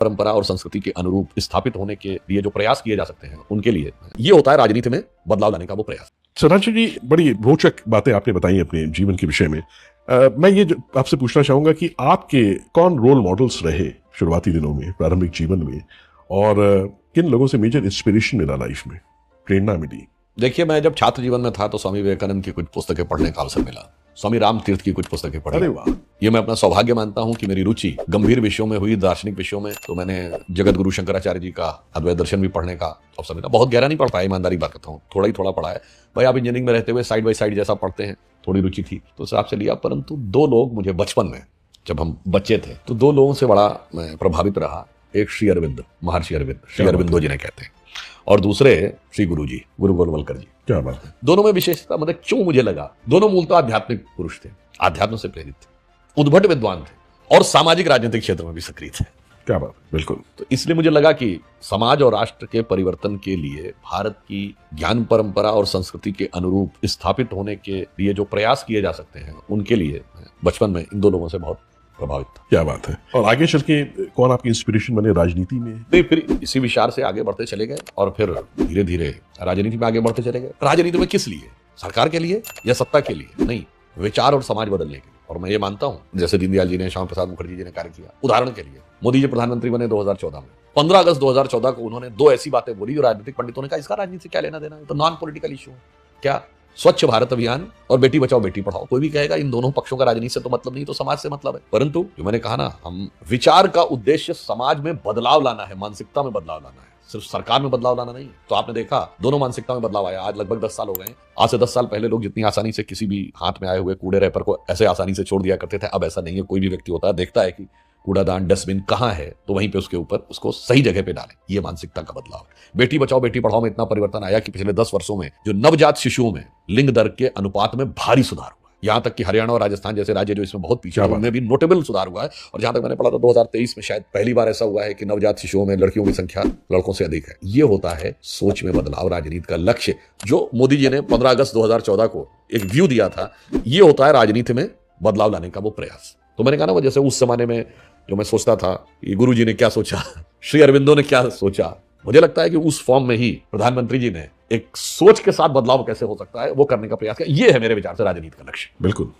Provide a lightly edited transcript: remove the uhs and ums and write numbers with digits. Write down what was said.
परंपरा और संस्कृति के अनुरूप स्थापित होने के लिए जो प्रयास किए जा सकते हैं उनके लिए ये होता है राजनीति में बदलाव लाने का वो प्रयास। सरांशु जी, बड़ी रोचक बातें आपने बताई अपने जीवन के विषय में। मैं ये आपसे पूछना चाहूंगा कि आपके कौन रोल मॉडल्स रहे शुरुआती दिनों में, प्रारंभिक जीवन में, और किन लोगों से मेजर इंस्पिरेशन मिला, लाइफ में प्रेरणा मिली? देखिए, मैं जब छात्र जीवन में था तो स्वामी विवेकानंद की कुछ पुस्तकें पढ़ने का अवसर मिला, स्वामी राम तीर्थ की कुछ पुस्तकें पढ़ी। अरे वाह! ये मैं अपना सौभाग्य मानता हूं कि मेरी रुचि गंभीर विषयों में हुई, दार्शनिक विषयों में। तो मैंने जगत गुरु शंकराचार्य जी का अद्वैत दर्शन भी पढ़ने का अवसर मिला। बहुत गहरा नहीं पढ़ पाया, ईमानदारी बात करता हूँ, थोड़ा ही थोड़ा पढ़ा है भाई। आप इंजीनियरिंग में रहते हुए साइड बाई साइड जैसा पढ़ते हैं, थोड़ी रुचि थी तो उस हिसाब से लिया। परंतु दो लोग मुझे बचपन में, जब हम बच्चे थे, तो दो लोगों से बड़ा मैं प्रभावित रहा। एक श्री अरविंद, महर्षि अरविंद, श्री अरविंदो जिन्हें कहते हैं, और दूसरे श्री गुरु जी, गुरु गोलवलकर जी। क्या बात है! दोनों में विशेषता मतलब क्यों मुझे लगा, दोनों मूलतः आध्यात्मिक पुरुष थे, आध्यात्म से प्रेरित थे, उद्भट विद्वान थे और सामाजिक राजनीतिक क्षेत्र में भी सक्रिय थे। क्या बात, बिल्कुल। तो इसलिए मुझे लगा कि समाज और राष्ट्र के परिवर्तन के लिए भारत की ज्ञान परंपरा और संस्कृति के अनुरूप स्थापित होने के लिए जो प्रयास किए जा सकते हैं उनके लिए बचपन में इन दो लोगों से बहुत प्रभावित था। क्या बात है! और आगे चल के कौन आपकी इंस्पिरेशन बने राजनीति में? नहीं, फिर इसी विचार से आगे बढ़ते चले गए और फिर धीरे धीरे राजनीति में आगे बढ़ते चले गए। राजनीति में किस लिए? सरकार के लिए या सत्ता के लिए? नहीं, विचार और समाज बदलने के लिए। और मैं ये मानता हूं, जैसे दीनदयाल जी ने, श्यामा प्रसाद मुखर्जी जी ने कार्य किया। उदाहरण के लिए, मोदी जी प्रधानमंत्री बने 2014 में। 15 अगस्त 2014 को उन्होंने दो ऐसी बातें बोली जो राजनीतिक पंडितों ने कहा इसका राजनीति से क्या लेना देना है, तो नॉन पॉलिटिकल इशू है। क्या? स्वच्छ भारत अभियान और बेटी बचाओ बेटी पढ़ाओ। कोई भी कहेगा इन दोनों पक्षों का राजनीति से तो मतलब नहीं, तो समाज से मतलब है। परंतु जो मैंने कहा ना, हम विचार का उद्देश्य समाज में बदलाव लाना है, मानसिकता में बदलाव लाना है, सिर्फ सरकार में बदलाव लाना नहीं। तो आपने देखा दोनों मानसिकता में बदलाव आया। आज लगभग 10 साल हो गए। आज से 10 साल पहले लोग जितनी आसानी से किसी भी हाथ में आए हुए कूड़े रैपर को ऐसे आसानी से छोड़ दिया करते थे, अब ऐसा नहीं है। कोई भी व्यक्ति होता है, देखता है कि कूड़ादान, डस्टबिन कहाँ है, तो वहीं पे उसके ऊपर उसको सही जगह पे डालें। ये मानसिकता का बदलाव है। बेटी बचाओ बेटी पढ़ाओ में इतना परिवर्तन आया कि पिछले 10 वर्षों में जो नवजात शिशुओं में लिंग दर के अनुपात में भारी सुधार हुआ। यहाँ तक कि हरियाणा और राजस्थान जैसे राज्य जो इसमें बहुत पीछे, उनमें भी नोटेबल सुधार हुआ है। और जहां तक मैंने पढ़ा था 2023 में शायद पहली बार ऐसा हुआ है कि नवजात शिशुओं में लड़कियों की संख्या लड़कों से अधिक है। ये होता है सोच में बदलाव, राजनीति का लक्ष्य जो मोदी जी ने 15 अगस्त 2014 को एक व्यू दिया था। ये होता है राजनीति में बदलाव लाने का वो प्रयास। तो मैंने कहा ना, वो जैसे उस जमाने में जो मैं सोचता था कि गुरु जी ने क्या सोचा, श्री अरविंदो ने क्या सोचा, मुझे लगता है कि उस फॉर्म में ही प्रधानमंत्री जी ने एक सोच के साथ बदलाव कैसे हो सकता है वो करने का प्रयास किया। ये है मेरे विचार से राजनीति का लक्ष्य। बिल्कुल।